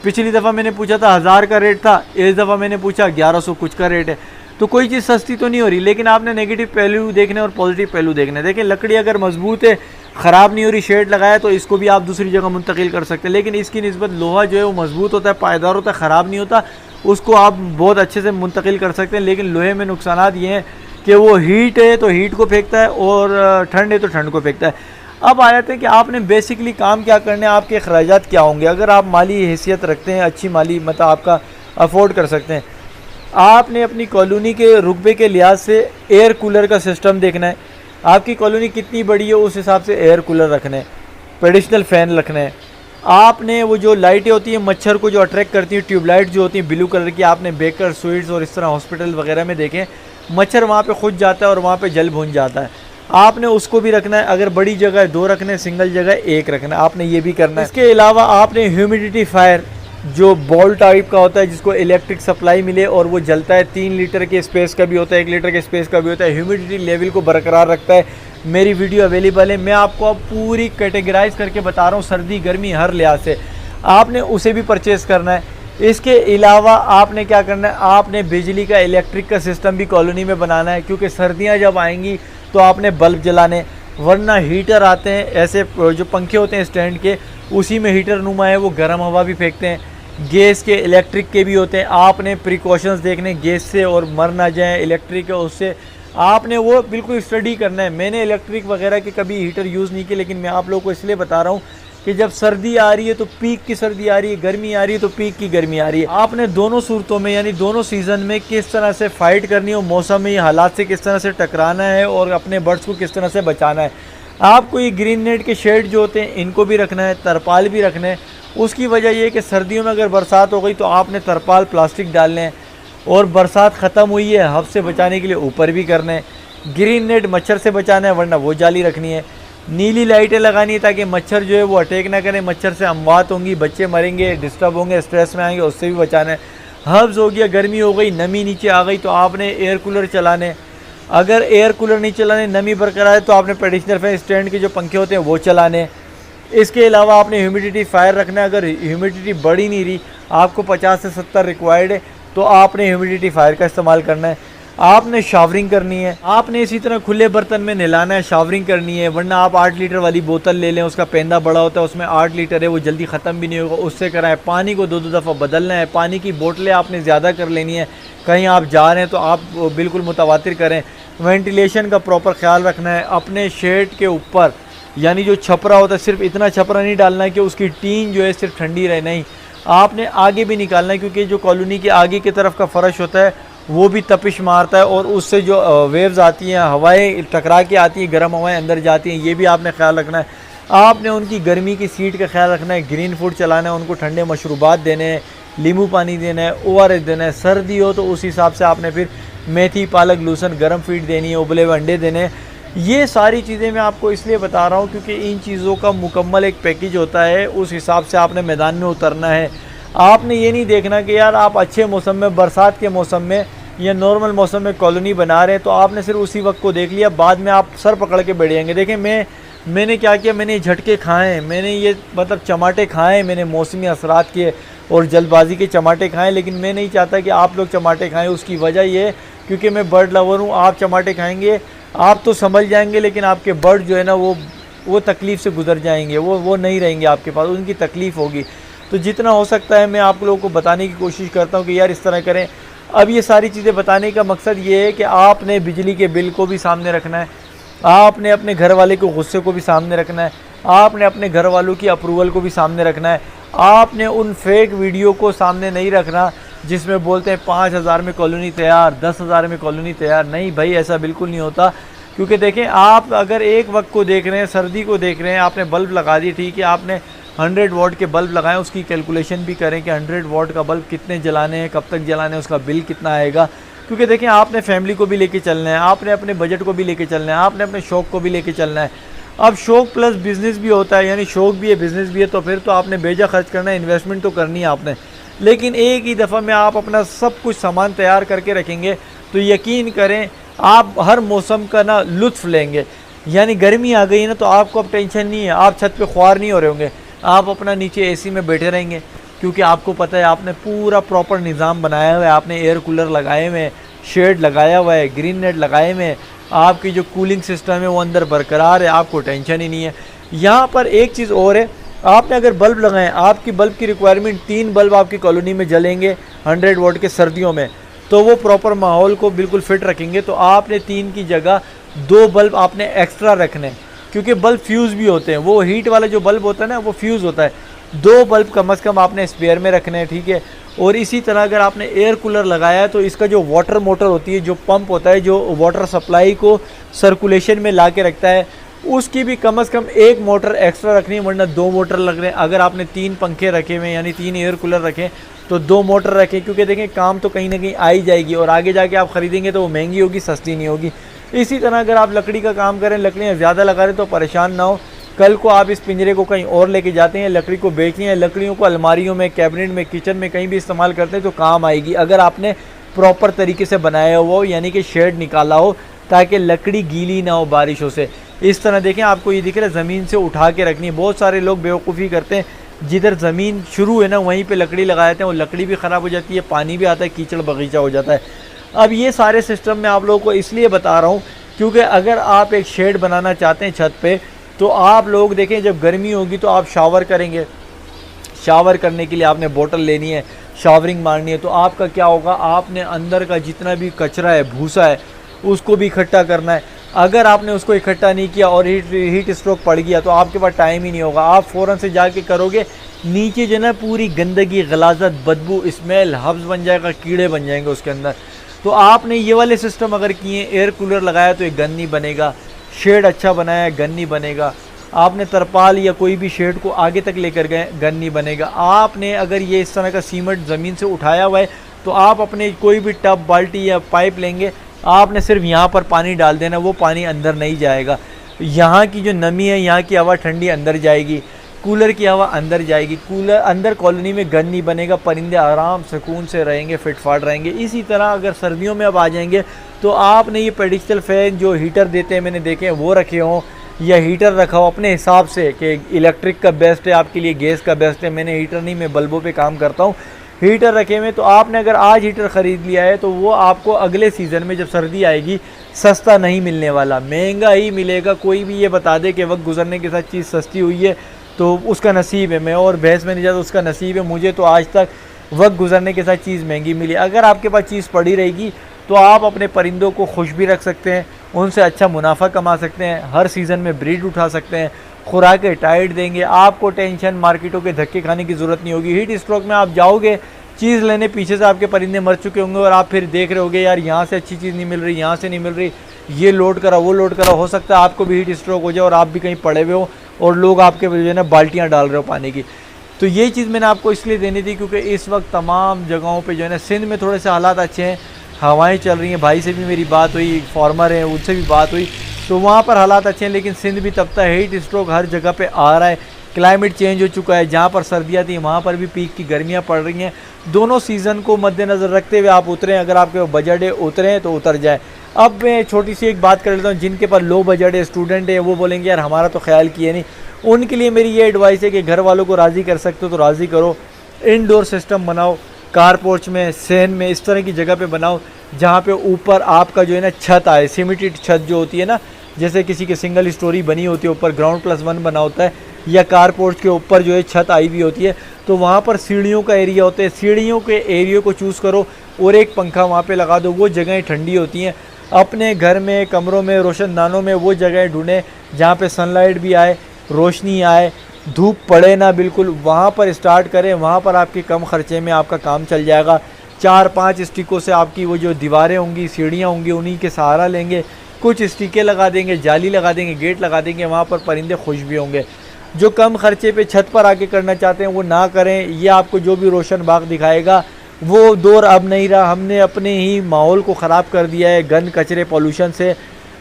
S1: पिछली दफ़ा मैंने पूछा था 1000 का रेट था, इस दफ़ा मैंने पूछा 1100 कुछ का रेट है। तो कोई चीज़ सस्ती तो नहीं हो रही, लेकिन आपने नेगेटिव पहलू देखने और पॉजिटिव पहलू देखने। देखिए लकड़ी अगर मजबूत है, ख़राब नहीं हो रही, शेड लगाया तो इसको भी आप दूसरी जगह मुंतकिल कर सकते हैं, लेकिन इसकी निस्बत लोहा जो है वो मजबूत होता है, पायदार होता है, ख़राब नहीं होता, उसको आप बहुत अच्छे से मुंतकिल कर सकते हैं। लेकिन लोहे में नुकसानात ये हैं कि वो हीट है तो हीट को फेंकता है और ठंड है तो ठंड को फेंकता है। अब आ जाते हैं कि आपने बेसिकली काम क्या करना है, आपके अखराजात क्या होंगे। अगर आप माली हैसियत रखते हैं, अच्छी माली मतलब आपका अफोर्ड कर सकते हैं, आपने अपनी कॉलोनी के रुकबे के लिहाज से एयर कूलर का सिस्टम देखना है। आपकी कॉलोनी कितनी बड़ी है उस हिसाब से एयर कूलर रखना है, पेडिशनल फ़ैन रखना है। आपने वो जो लाइटें होती हैं मच्छर को जो अट्रैक्ट करती हैं, ट्यूबलाइट जो होती हैं ब्लू कलर की, आपने बेकर स्वीट्स और इस तरह हॉस्पिटल वगैरह में देखें मच्छर वहाँ पे खुद जाता है और वहाँ पे जल भुन जाता है, आपने उसको भी रखना है। अगर बड़ी जगह 2 रखने, सिंगल जगह 1 रखना है, आपने ये भी करना है। इसके अलावा आपने ह्यूमिडिफायर जो बॉल टाइप का होता है जिसको इलेक्ट्रिक सप्लाई मिले और वो जलता है, 3 लीटर के स्पेस का भी होता है, 1 लीटर के स्पेस का भी होता है, ह्यूमिडिटी लेवल को बरकरार रखता है। मेरी वीडियो अवेलेबल है, मैं आपको अब पूरी कैटेगराइज करके बता रहा हूँ, सर्दी गर्मी हर लिहाज से आपने उसे भी परचेज़ करना है। इसके अलावा आपने क्या करना है, आपने बिजली का इलेक्ट्रिक का सिस्टम भी कॉलोनी में बनाना है, क्योंकि सर्दियाँ जब आएंगी तो आपने बल्ब जलाने, वरना हीटर आते हैं ऐसे जो पंखे होते हैं स्टैंड के, उसी में हीटर नुमा है, वो गर्म हवा भी फेंकते हैं। गैस के इलेक्ट्रिक के भी होते हैं, आपने प्रिकॉशंस देखने गैस से और मर ना जाए इलेक्ट्रिक है उससे, आपने वो बिल्कुल स्टडी करना है। मैंने इलेक्ट्रिक वगैरह के कभी हीटर यूज़ नहीं किए, लेकिन मैं आप लोगों को इसलिए बता रहा हूँ कि जब सर्दी आ रही है तो पीक की सर्दी आ रही है, गर्मी आ रही है तो पीक की गर्मी आ रही है। आपने दोनों सूरतों में यानी दोनों सीज़न में किस तरह से फ़ाइट करनी है, मौसम में हालात से किस तरह से टकराना है और अपने बर्ड्स को किस तरह से बचाना है। आपको ये ग्रीन नेट के शेड जो होते हैं इनको भी रखना है, तरपाल भी रखना है। उसकी वजह ये है कि सर्दियों में अगर बरसात हो गई तो आपने तरपाल प्लास्टिक डालने हैं, और बरसात ख़त्म हुई है हब से बचाने के लिए ऊपर भी करना है। ग्रीन नेट मच्छर से बचाना है, वरना वो जाली रखनी है। नीली लाइटें लगानी है ताकि मच्छर जो है वो अटैक ना करें, मच्छर से अमवात होंगी, बच्चे मरेंगे, डिस्टर्ब होंगे, स्ट्रेस में आएंगे, उससे भी बचाना है। हब्स हो गया, गर्मी हो गई, नमी नीचे आ गई तो आपने एयर कूलर चलाने। अगर एयर कूलर नहीं चलाने, नमी बरकरार है तो आपने ट्रेडिशनल फैन स्टैंड के जो पंखे होते हैं वो चलाने। इसके अलावा आपने ह्यूमिडिटी फायर रखना है। अगर ह्यूमिडिटी बढ़ी नहीं रही, आपको 50 से 70 रिक्वायर्ड है, तो आपने ह्यूमिडिटी फायर का इस्तेमाल करना है। आपने शावरिंग करनी है, आपने इसी तरह खुले बर्तन में नहलाना है, शावरिंग करनी है। वरना आप 8 लीटर वाली बोतल ले लें, उसका पेंदा बड़ा होता है, उसमें 8 लीटर है, वो जल्दी ख़त्म भी नहीं होगा, उससे कराएं। पानी को 2-2 दफ़ा बदलना है। पानी की बोतलें आपने ज़्यादा कर लेनी है, कहीं आप जा रहे हैं तो आप बिल्कुल मुतवातिर करें। वेंटिलेशन का प्रॉपर ख्याल रखना है। अपने शेड के ऊपर यानी जो छपरा होता है, सिर्फ इतना छपरा नहीं डालना है कि उसकी टीन जो है सिर्फ ठंडी रहे, नहीं, आपने आगे भी निकालना है, क्योंकि जो कॉलोनी के आगे की तरफ का फ़र्श होता है वो भी तपिश मारता है और उससे जो वेव्स आती हैं, हवाएं टकरा के आती हैं, गर्म हवाएं अंदर जाती हैं, ये भी आपने ख्याल रखना है। आपने उनकी गर्मी की सीट का ख्याल रखना है, ग्रीन फूड चलाना है, उनको ठंडे मशरूबात देने हैं, नींबू पानी देना है, ORS देना है। सर्दी हो तो उस हिसाब से आपने फिर मेथी, पालक, लूसन, गर्म फीड देनी है, उबले हुए अंडे देने हैं। ये सारी चीज़ें मैं आपको इसलिए बता रहा हूँ क्योंकि इन चीज़ों का मुकम्मल एक पैकेज होता है, उस हिसाब से आपने मैदान में उतरना है। आपने ये नहीं देखना कि यार आप अच्छे मौसम में, बरसात के मौसम में या नॉर्मल मौसम में कॉलोनी बना रहे हैं तो आपने सिर्फ उसी वक्त को देख लिया, बाद में आप सर पकड़ के बैठ जाएंगे। देखें मैंने क्या किया, मैंने झटके खाए, मैंने ये मतलब चमाटे खाए, मैंने मौसमी असरात के और जल्दबाजी के चमाटे खाए, लेकिन मैं नहीं चाहता कि आप लोग चमाटे खाएँ। उसकी वजह ये क्योंकि मैं बर्ड लवर हूँ, आप चमाटे खाएँगे आप तो संभल जाएंगे, लेकिन आपके बर्ड जो है ना वो तकलीफ़ से गुजर जाएंगे, वो नहीं रहेंगे आपके पास, उनकी तकलीफ़ होगी। तो जितना हो सकता है मैं आप लोगों को बताने की कोशिश करता हूँ कि यार इस तरह करें। अब ये सारी चीज़ें बताने का मकसद ये है कि आपने बिजली के बिल को भी सामने रखना है, आपने अपने घर वाले के गुस्से को भी सामने रखना है, आपने अपने घर वालों की अप्रूवल को भी सामने रखना है। आपने उन फेक वीडियो को सामने नहीं रखना जिसमें बोलते हैं 5,000 में कॉलोनी तैयार, 10,000 में कॉलोनी तैयार। नहीं भाई, ऐसा बिल्कुल नहीं होता। क्योंकि देखें, आप अगर एक वक्त को देख रहे हैं, सर्दी को देख रहे हैं, आपने बल्ब लगा दी, ठीक है, आपने 100 वाट के बल्ब लगाएं, उसकी कैलकुलेशन भी करें कि 100 वाट का बल्ब कितने जलाने हैं, कब तक जलाने हैं, उसका बिल कितना आएगा। क्योंकि देखें, आपने फैमिली को भी लेके चलना है, आपने अपने बजट को भी लेके चलना है, आपने अपने शौक़ को भी लेके चलना है। अब शौक़ प्लस बिज़नेस भी होता है, यानी शौक़ भी है, बिज़नेस भी है, तो फिर तो आपने बेजा खर्च करना है, इन्वेस्टमेंट तो करनी है आपने। लेकिन एक ही दफ़ा में आप अपना सब कुछ सामान तैयार करके रखेंगे तो यकीन करें आप हर मौसम का ना लुत्फ़ लेंगे। यानी गर्मी आ गई ना तो आपको अब टेंशन नहीं है, आप छत पे ख्वार नहीं हो रहे होंगे, आप अपना नीचे एसी में बैठे रहेंगे, क्योंकि आपको पता है आपने पूरा प्रॉपर निज़ाम बनाया हुआ है, आपने एयर कूलर लगाए हुए हैं, शेड लगाया हुआ है, ग्रीन नेट लगाए हुए हैं, आपकी जो कूलिंग सिस्टम है वो अंदर बरकरार है, आपको टेंशन ही नहीं है। यहाँ पर एक चीज़ और है, आपने अगर बल्ब लगाएं, आपकी बल्ब की रिक्वायरमेंट 3 बल्ब आपकी कॉलोनी में जलेंगे 100 वाट के सर्दियों में, तो वो प्रॉपर माहौल को बिल्कुल फिट रखेंगे। तो आपने 3 की जगह 2 बल्ब आपने एक्स्ट्रा रखने, क्योंकि बल्ब फ्यूज़ भी होते हैं, वो हीट वाला जो बल्ब होता है ना वो फ्यूज़ होता है। 2 बल्ब कम से कम आपने स्पेयर में रखने हैं, ठीक है। और इसी तरह अगर आपने एयर कूलर लगाया है तो इसका जो वाटर मोटर होती है, जो पंप होता है जो वाटर सप्लाई को सर्कुलेशन में ला के रखता है, उसकी भी कम से कम 1 मोटर एक्स्ट्रा रखनी है, वरना 2 मोटर लग रहे हैं। अगर आपने 3 पंखे रखे हुए यानी 3 एयर कूलर रखें तो 2 मोटर रखें, क्योंकि देखें काम तो कहीं ना कहीं आ ही जाएगी और आगे जाके आप ख़रीदेंगे तो वो महंगी होगी, सस्ती नहीं होगी। इसी तरह अगर आप लकड़ी का काम करें, लकड़ियाँ ज़्यादा लगा रहे तो परेशान ना हो, कल को आप इस पिंजरे को कहीं और लेके जाते हैं, लकड़ी को बेचनी है, लकड़ियों को अलमारियों में, कैबिनेट में, किचन में कहीं भी इस्तेमाल करते हैं तो काम आएगी, अगर आपने प्रॉपर तरीके से बनाया हुआ हो, यानी कि शेड निकाला हो ताकि लकड़ी गीली ना हो बारिशों से। इस तरह देखें, आपको ये दिख रहा है ज़मीन से उठा के रखनी है। बहुत सारे लोग बेवकूफ़ी करते हैं, जिधर ज़मीन शुरू है ना वहीं पे लकड़ी लगा देते हैं, वो लकड़ी भी ख़राब हो जाती है, पानी भी आता है, कीचड़ बगीचा हो जाता है। अब ये सारे सिस्टम मैं आप लोगों को इसलिए बता रहा हूँ क्योंकि अगर आप एक शेड बनाना चाहते हैं छत पे, तो आप लोग देखें जब गर्मी होगी तो आप शावर करेंगे, शावर करने के लिए आपने बोतल लेनी है, शावरिंग मारनी है, तो आपका क्या होगा, आपने अंदर का जितना भी कचरा है, भूसा है, उसको भी इकट्ठा करना है। अगर आपने उसको इकट्ठा नहीं किया और हीट स्ट्रोक पड़ गया तो आपके पास टाइम ही नहीं होगा, आप फ़ौरन से जाके करोगे, नीचे जो ना पूरी गंदगी, गलाजत, बदबू, स्मेल, हब्स बन जाएगा, कीड़े बन जाएंगे उसके अंदर। तो आपने ये वाले सिस्टम अगर किए, एयर कूलर लगाया तो ये गन नहीं बनेगा, शेड अच्छा बनाया गन नहीं बनेगा, आपने तरपाल या कोई भी शेड को आगे तक लेकर गए गन नहीं बनेगा। आपने अगर ये इस तरह का सीमेंट ज़मीन से उठाया हुआ है तो आप अपने कोई भी टब, बाल्टी या पाइप लेंगे, आपने सिर्फ यहाँ पर पानी डाल देना, वो पानी अंदर नहीं जाएगा। यहाँ की जो नमी है, यहाँ की हवा ठंडी अंदर जाएगी, कूलर की हवा अंदर जाएगी, कूलर अंदर, कॉलोनी में गन नहीं बनेगा, परिंदे आराम सुकून से रहेंगे, फिटफाट रहेंगे। इसी तरह अगर सर्दियों में अब आ जाएंगे तो आपने ये पेडिक्सल फ़ैन जो हीटर देते हैं, मैंने देखे हैं, वो रखे हों या हीटर रखा हो अपने हिसाब से कि इलेक्ट्रिक का बेस्ट है आपके लिए, गैस का बेस्ट है। मैंने हीटर नहीं, मैं बल्बों पे काम करता हूँ, हीटर रखे हुए। तो आपने अगर आज हीटर ख़रीद लिया है तो वो आपको अगले सीज़न में जब सर्दी आएगी सस्ता नहीं मिलने वाला, महंगा ही मिलेगा। कोई भी ये बता दे कि वक्त गुजरने के साथ चीज़ सस्ती हुई है तो उसका नसीब है, मैं और बहस में नहीं जाता, उसका नसीब है। मुझे तो आज तक वक्त गुजरने के साथ चीज़ महंगी मिली। अगर आपके पास चीज़ पड़ी रहेगी तो आप अपने परिंदों को खुश भी रख सकते हैं, उनसे अच्छा मुनाफा कमा सकते हैं, हर सीज़न में ब्रीड उठा सकते हैं, खुराकें टाइट देंगे, आपको टेंशन, मार्केटों के धक्के खाने की ज़रूरत नहीं होगी। हीट स्ट्रोक में आप जाओगे चीज़ लेने, पीछे से आपके परिंदे मर चुके होंगे और आप फिर देख रहे होगे यार यहाँ से अच्छी चीज़ नहीं मिल रही, यहाँ से नहीं मिल रही, ये लोड करा, वो लोड करा। हो सकता है आपको भी हीट स्ट्रोक हो जाए और आप भी कहीं पड़े हुए हो और लोग आपके जो है ना बाल्टियाँ डाल रहे हो पानी की। तो ये चीज़ मैंने आपको इसलिए देनी थी क्योंकि इस वक्त तमाम जगहों पे जो है ना, सिंध में थोड़े से हालात अच्छे हैं, हवाएं चल रही हैं, भाई से भी मेरी बात हुई, फार्मर हैं उनसे भी बात हुई, तो वहाँ पर हालात अच्छे हैं। लेकिन सिंध भी तबता है, हीट स्ट्रोक हर जगह पे आ रहा है, क्लाइमेट चेंज हो चुका है, जहाँ पर सर्दियाँ थी वहाँ पर भी पीक की गर्मियाँ पड़ रही हैं। दोनों सीज़न को मद्देनज़र रखते हुए आप उतरें, अगर आपके बजट है उतरें तो उतर जाए। अब मैं छोटी सी एक बात कर लेता हूँ, जिनके पास लो बजट है, स्टूडेंट है, वो बोलेंगे यार हमारा तो ख्याल किए नहीं। उनके लिए मेरी ये एडवाइस है कि घर वालों को राज़ी कर सकते हो तो राज़ी करो, इनडोर सिस्टम बनाओ, कार पोर्च में, सेन में, इस तरह की जगह पे बनाओ जहाँ पे ऊपर आपका जो है ना छत आए, सीमेंटेड छत जो होती है ना, जैसे किसी के सिंगल स्टोरी बनी होती है, ऊपर ग्राउंड +1 बना होता है, या कार पोर्च के ऊपर जो है छत आई हुई होती है, तो वहाँ पर सीढ़ियों का एरिया होता है, सीढ़ियों के एरिया को चूज़ करो और एक पंखा वहाँ पे लगा दो। वो जगहें ठंडी होती हैं। अपने घर में, कमरों में, रोशनदानों में वो जगह ढूंढें जहाँ पे सनलाइट भी आए, रोशनी आए, धूप पड़े ना बिल्कुल, वहाँ पर स्टार्ट करें। वहाँ पर आपके कम खर्चे में आपका काम चल जाएगा। 4-5 स्टिकों से आपकी वो जो दीवारें होंगी, सीढ़ियाँ होंगी, उन्हीं के सहारा लेंगे, कुछ स्टिकें लगा देंगे, जाली लगा देंगे, गेट लगा देंगे, वहाँ पर परिंदे खुश भी होंगे। जो कम खर्चे पे छत पर आके करना चाहते हैं वो ना करें, ये आपको जो भी रोशन बाग दिखाएगा वो दौर अब नहीं रहा। हमने अपने ही माहौल को ख़राब कर दिया है, गंद, कचरे, पॉल्यूशन से।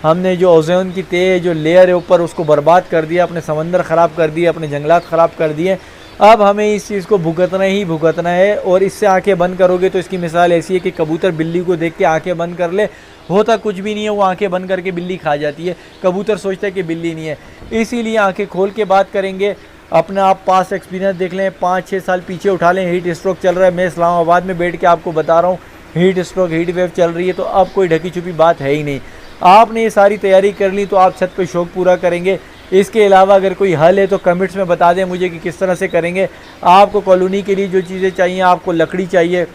S1: हमने जो ओज़ोन की तय जो लेयर है ऊपर, उसको बर्बाद कर दिया, अपने समंदर ख़राब कर दिए, अपने जंगलात ख़राब कर दिए। अब हमें इस चीज़ को भुगतना ही भुगतना है। और इससे आंखें बंद करोगे तो इसकी मिसाल ऐसी है कि कबूतर बिल्ली को देख के आंखें बंद कर ले, होता कुछ भी नहीं है, वो आंखें बंद करके बिल्ली खा जाती है। कबूतर सोचता है कि बिल्ली नहीं है। इसीलिए आंखें खोल के बात करेंगे। अपना आप पास एक्सपीरियंस देख लें, 5-6 साल पीछे उठा लें। हीट स्ट्रोक चल रहा है, मैं इस्लामाबाद में बैठ के आपको बता रहा हूँ हीट स्ट्रोक, हीट वेव चल रही है, तो अब कोई ढकी छुपी बात है ही नहीं। आपने ये सारी तैयारी कर ली तो आप छत पे शौक पूरा करेंगे। इसके अलावा अगर कोई हल है तो कमेंट्स में बता दें मुझे कि किस तरह से करेंगे। आपको कॉलोनी के लिए जो चीज़ें चाहिए, आपको लकड़ी चाहिए,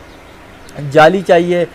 S1: जाली चाहिए,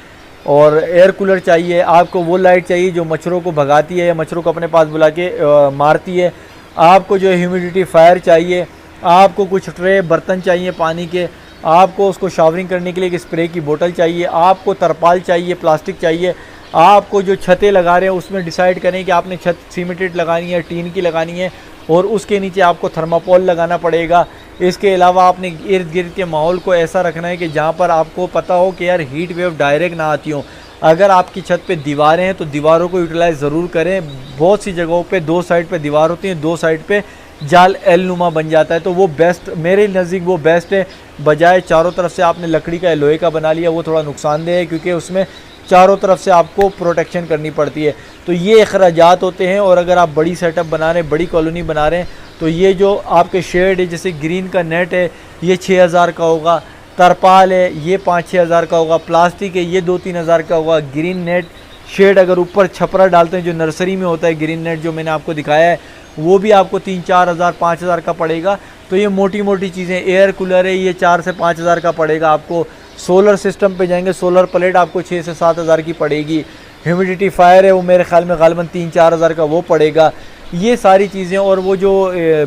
S1: और एयर कूलर चाहिए आपको, वो लाइट चाहिए जो मच्छरों को भगाती है या मच्छरों को अपने पास बुला के मारती है। आपको जो ह्यूमिडिफायर चाहिए, आपको कुछ ट्रे बर्तन चाहिए पानी के, आपको उसको शावरिंग करने के लिए एक स्प्रे की बोतल चाहिए, आपको तरपाल चाहिए, प्लास्टिक चाहिए। आपको जो छतें लगा रहे हैं उसमें डिसाइड करें कि आपने छत सीमेंटेड लगानी है, टीन की लगानी है, और उसके नीचे आपको थर्माकोल लगाना पड़ेगा। इसके अलावा आपने इर्द गिर्द के माहौल को ऐसा रखना है कि जहाँ पर आपको पता हो कि यार हीट वेव डायरेक्ट ना आती हो। अगर आपकी छत पे दीवारें हैं तो दीवारों को यूटिलाइज़ ज़रूर करें। बहुत सी जगहों पे 2 साइड पे दीवार होती हैं, 2 साइड पे जाल एल नुमा बन जाता है, तो वो बेस्ट, मेरे नज़दीक वो बेस्ट है। बजाय चारों तरफ से आपने लकड़ी का या लोहे का बना लिया, वो थोड़ा नुकसानदेह है क्योंकि उसमें चारों तरफ से आपको प्रोटेक्शन करनी पड़ती है। तो ये अखराजात होते हैं। और अगर आप बड़ी सेटअप बना रहे हैं, बड़ी कॉलोनी बना रहे हैं, तो ये जो आपके शेड है, जैसे ग्रीन का नेट है ये 6000 का होगा, तरपाल है ये 5-6 हज़ार का होगा, प्लास्टिक है ये 2-3 हज़ार का होगा। ग्रीन नेट शेड अगर ऊपर छपरा डालते हैं जो नर्सरी में होता है, ग्रीन नेट जो मैंने आपको दिखाया है, वो भी आपको 3-4 हज़ार 5 हज़ार का पड़ेगा। तो ये मोटी मोटी चीज़ें। एयर कूलर है ये 4 से 5 हज़ार का पड़ेगा आपको। सोलर सिस्टम पे जाएंगे, सोलर प्लेट आपको 6 से 7 हज़ार की पड़ेगी। ह्यूमिडिफायर है वो मेरे ख्याल में गालिबन 3-4 हज़ार का वो पड़ेगा। ये सारी चीज़ें, और वो जो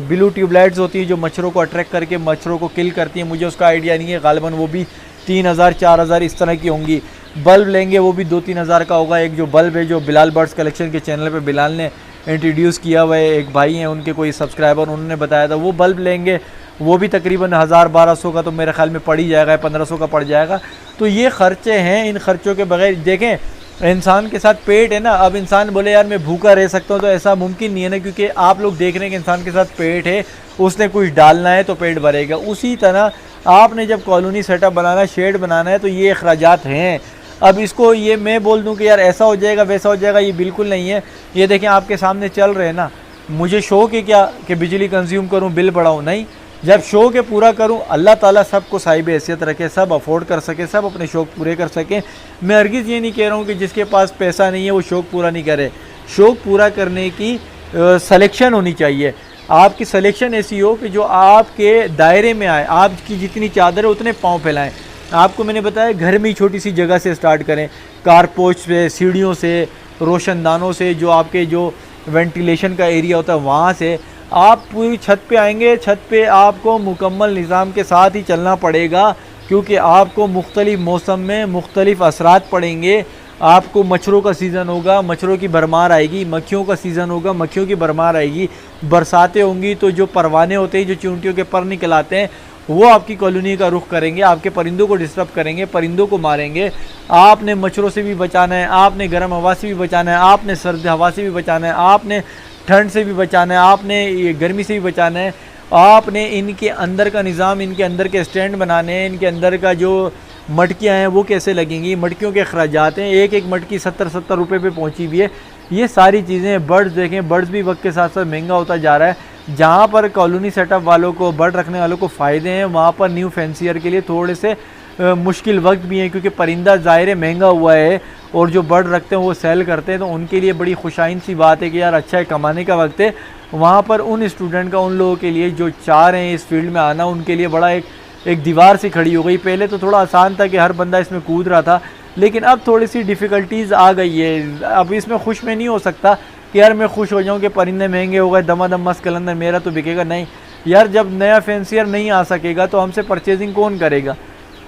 S1: ब्लू ट्यूबलाइट्स होती हैं जो मच्छरों को अट्रैक्ट करके मच्छरों को किल करती हैं, मुझे उसका आइडिया नहीं है, गालिबन वो भी 3000-4000 हज़ार इस तरह की होंगी। बल्ब लेंगे वो भी 2-3 हज़ार का होगा। एक जो बल्ब है जो बिलाल बर्ड्स कलेक्शन के चैनल पे बिलाल ने इंट्रोड्यूस किया हुआ है, एक भाई हैं उनके कोई सब्सक्राइबर, उन्होंने बताया था, वो बल्ब लेंगे वो भी तकरीबन 1000-1200 का तो मेरे ख्याल में पड़ ही जाएगा, 1500 का पड़ जाएगा। तो ये ख़र्चे हैं, इन ख़र्चों के बगैर देखें इंसान के साथ पेट है ना। अब इंसान बोले यार मैं भूखा रह सकता हूँ, तो ऐसा मुमकिन नहीं है ना, क्योंकि आप लोग देख रहे हैं कि इंसान के साथ पेट है, उसने कुछ डालना है तो पेट भरेगा। उसी तरह आपने जब कॉलोनी सेटअप बनाना है, शेड बनाना है, तो ये अखराजात हैं। अब इसको ये मैं बोल दूं कि यार ऐसा हो जाएगा वैसा हो जाएगा, ये बिल्कुल नहीं है। ये देखें आपके सामने चल रहे हैं ना। मुझे शौक है क्या कि बिजली कंज्यूम करूं, बिल बढ़ाऊं? नहीं, जब शौक है पूरा करूं। अल्लाह ताला सबको साहिब हैसियत रखे, सब अफोर्ड कर सके, सब अपने शौक पूरे कर सकें। मैं हरगिज़ ये नहीं कह रहा हूँ कि जिसके पास पैसा नहीं है वो शौक पूरा नहीं करे। शौक पूरा करने की सलेक्शन होनी चाहिए। आपकी सलेक्शन ऐसी हो कि जो आपके दायरे में आए, आपकी जितनी चादर है उतने पाँव फैलाएँ। आपको मैंने बताया घर में ही छोटी सी जगह से स्टार्ट करें, कारपोच से, सीढ़ियों से, रोशनदानों से, जो आपके जो वेंटिलेशन का एरिया होता है वहाँ से आप पूरी छत पे आएंगे। छत पे आपको मुकम्मल निज़ाम के साथ ही चलना पड़ेगा, क्योंकि आपको मुख्तलिफ मौसम में मुख्तलिफ असरात पड़ेंगे। आपको मच्छरों का सीज़न होगा, मच्छरों की भरमार आएगी, मक्खियों का सीज़न होगा, मक्खियों की भरमार आएगी, बरसातें होंगी तो जो परवाने होते हैं, जो चींटियों के पर निकल आते हैं, वो आपकी कॉलोनी का रुख करेंगे, आपके परिंदों को डिस्टर्ब करेंगे, परिंदों को मारेंगे। आपने मच्छरों से भी बचाना है, आपने गर्म हवा से भी बचाना है, आपने सर्द हवा से भी बचाना है, आपने ठंड से भी बचाना है, आपने ये गर्मी से भी बचाना है। आपने इनके अंदर का निज़ाम, इनके अंदर के स्टैंड बनाने हैं, इनके अंदर का जो मटकियाँ हैं वो कैसे लगेंगी, मटकियों के अखराजात हैं। एक एक मटकी 70-70 रुपये पे पहुँची हुई है। ये सारी चीज़ें, बर्ड्स देखें, बर्ड्स भी वक्त के साथ साथ महंगा होता जा रहा है। जहाँ पर कॉलोनी सेटअप वालों को, बर्ड रखने वालों को फ़ायदे हैं, वहाँ पर न्यू फैंसियर के लिए थोड़े से मुश्किल वक्त भी हैं, क्योंकि परिंदा ज़ाहिर है महंगा हुआ है, और जो बर्ड रखते हैं वो सेल करते हैं, तो उनके लिए बड़ी खुशाइन सी बात है कि यार अच्छा है, कमाने का वक्त है। वहाँ पर उन स्टूडेंट का, उन लोगों के लिए जो चाह रहे हैं इस फील्ड में आना, उनके लिए बड़ा एक दीवार सी खड़ी हो गई। पहले तो थोड़ा आसान था कि हर बंदा इसमें कूद रहा था, लेकिन अब थोड़ी सी डिफ़िकल्टीज़ आ गई है। अब इसमें खुश में नहीं हो सकता कि यार मैं खुश हो जाऊँ कि परिंदे महंगे हो गए, दमादम मस्त कलंदर मेरा तो बिकेगा। नहीं यार, जब नया फैंसियर नहीं आ सकेगा तो हमसे परचेजिंग कौन करेगा?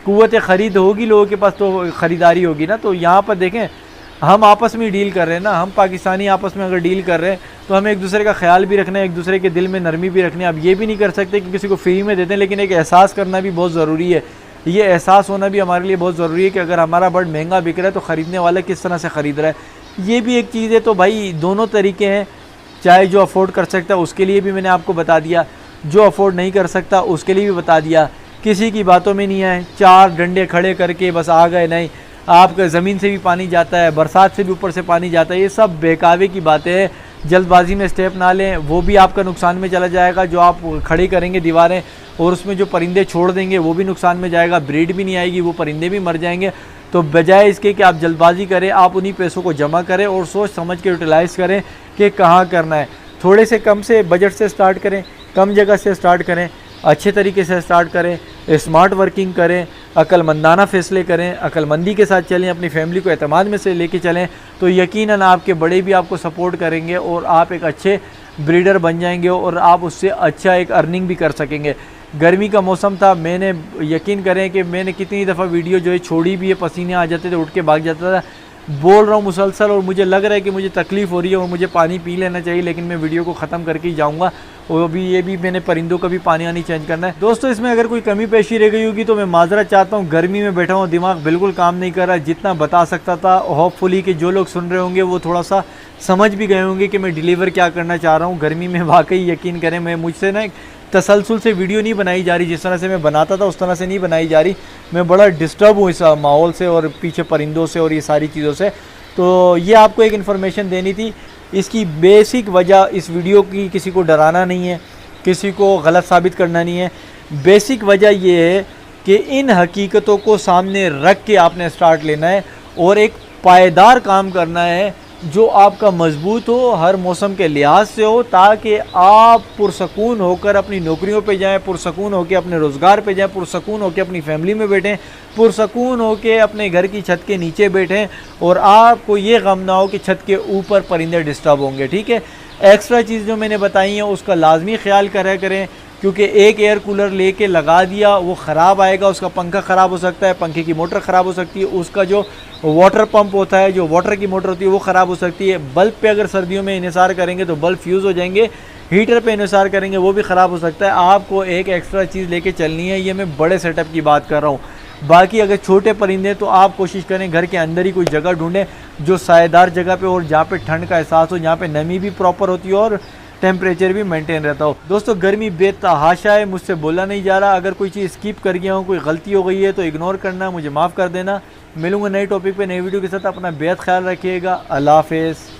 S1: कुव्वत ख़रीद होगी लोगों के पास तो ख़रीदारी होगी ना। तो यहाँ पर देखें, हम आपस में डील कर रहे हैं ना, हम पाकिस्तानी आपस में अगर डील कर रहे हैं तो हमें एक दूसरे का ख्याल भी रखना है, एक दूसरे के दिल में नरमी भी रखनी है। अब ये भी नहीं कर सकते कि किसी को फ्री में देते हैं, लेकिन एक एहसास करना भी बहुत ज़रूरी है। ये एहसास होना भी हमारे लिए बहुत ज़रूरी है कि अगर हमारा बर्ड महंगा बिक रहा है तो ख़रीदने वाला किस तरह से ख़रीद रहा है। ये भी एक चीज़ है। तो भाई दोनों तरीके हैं, चाहे जो अफोर्ड कर सकता है उसके लिए भी मैंने आपको बता दिया, जो अफोर्ड नहीं कर सकता उसके लिए भी बता दिया। किसी की बातों में नहीं आए, 4 डंडे खड़े करके बस आ गए, नहीं। आपके ज़मीन से भी पानी जाता है, बरसात से भी ऊपर से पानी जाता है, ये सब बेकावे की बातें हैं। जल्दबाजी में स्टेप ना लें, वो भी आपका नुकसान में चला जाएगा। जो आप खड़ी करेंगे दीवारें और उसमें जो परिंदे छोड़ देंगे वो भी नुकसान में जाएगा, ब्रीड भी नहीं आएगी, वो परिंदे भी मर जाएंगे। तो बजाय इसके कि आप जल्दबाजी करें, आप उन्हीं पैसों को जमा करें और सोच समझ के यूटिलाइज़ करें कि कहाँ करना है। थोड़े से कम से बजट से स्टार्ट करें, कम जगह से स्टार्ट करें। अच्छे तरीके से स्टार्ट करें, स्मार्ट वर्किंग करें, अक्लमंदाना फ़ैसले करें, अक्लमंदी के साथ चलें, अपनी फैमिली को एतमाद में से लेके चलें, तो यकीनन आपके बड़े भी आपको सपोर्ट करेंगे और आप एक अच्छे ब्रीडर बन जाएंगे और आप उससे अच्छा एक अर्निंग भी कर सकेंगे। गर्मी का मौसम था, मैंने यकीन करें कि मैंने कितनी दफ़ा वीडियो जो है छोड़ी भी है, पसीने आ जाते थे, उठ के भाग जाता था, बोल रहा हूँ मुसलसल, और मुझे लग रहा है कि मुझे तकलीफ़ हो रही है और मुझे पानी पी लेना चाहिए, लेकिन मैं वीडियो को ख़त्म करके ही जाऊँगा। और अभी ये भी मैंने परिंदों का भी पानी आनी चेंज करना है। दोस्तों इसमें अगर कोई कमी पेशी रह गई होगी तो मैं माजरत चाहता हूँ, गर्मी में बैठा हूँ, दिमाग बिल्कुल काम नहीं कर रहा, जितना बता सकता था होपफुली कि जो लोग सुन रहे होंगे वो थोड़ा सा समझ भी गए होंगे कि मैं डिलीवर क्या करना चाह रहा हूँ। गर्मी में वाकई यकीन करें, मैं मुझसे ना तसलसल से वीडियो नहीं बनाई जा रही, जिस तरह से मैं बनाता था उस तरह से नहीं बनाई जा रही। मैं बड़ा डिस्टर्ब हूँ इस माहौल से और पीछे परिंदों से और ये सारी चीज़ों से। तो ये आपको एक इन्फॉर्मेशन देनी थी। इसकी बेसिक वजह इस वीडियो की किसी को डराना नहीं है, किसी को गलत साबित करना नहीं है। बेसिक वजह ये है कि इन हकीकतों को सामने रख के आपने स्टार्ट लेना है और एक पायदार काम करना है जो आपका मजबूत हो, हर मौसम के लिहाज से हो, ताकि आप पुरसकून होकर अपनी नौकरियों पे जाएं, पुरसकून होकर अपने रोज़गार पे जाएं, पुरसकून होकर अपनी फैमिली में बैठें, पुरसकून होकर अपने घर की छत के नीचे बैठें और आपको ये गम ना हो कि छत के ऊपर परिंदे डिस्टर्ब होंगे। ठीक है, एक्स्ट्रा चीज़ जो मैंने बताई हैं उसका लाजमी ख्याल करें, क्योंकि एक एयर कूलर लेके लगा दिया वो ख़राब आएगा, उसका पंखा ख़राब हो सकता है, पंखे की मोटर ख़राब हो सकती है, उसका जो वाटर पंप होता है, जो वाटर की मोटर होती है वो ख़राब हो सकती है। बल्ब पे अगर सर्दियों में इन्हिसार करेंगे तो बल्ब फ्यूज़ हो जाएंगे, हीटर पे इन्हिसार करेंगे वो भी ख़राब हो सकता है। आपको एक एक्स्ट्रा चीज़ लेके चलनी है, ये मैं बड़े सेटअप की बात कर रहा हूँ। बाकी अगर छोटे परिंदे तो आप कोशिश करें घर के अंदर ही कोई जगह ढूंढें जो सायेदार जगह पे और जहाँ पे ठंड का एहसास हो, जहाँ पे नमी भी प्रॉपर होती हो और टेम्परेचर भी मेंटेन रहता हो। दोस्तों गर्मी बेतहाशा है, मुझसे बोला नहीं जा रहा। अगर कोई चीज़ स्किप कर गया हूँ, कोई गलती हो गई है तो इग्नोर करना, मुझे माफ़ कर देना। मिलूंगा नए टॉपिक पे नई वीडियो के साथ। अपना बेहद ख्याल रखिएगा। अल्लाह हाफ़िज़।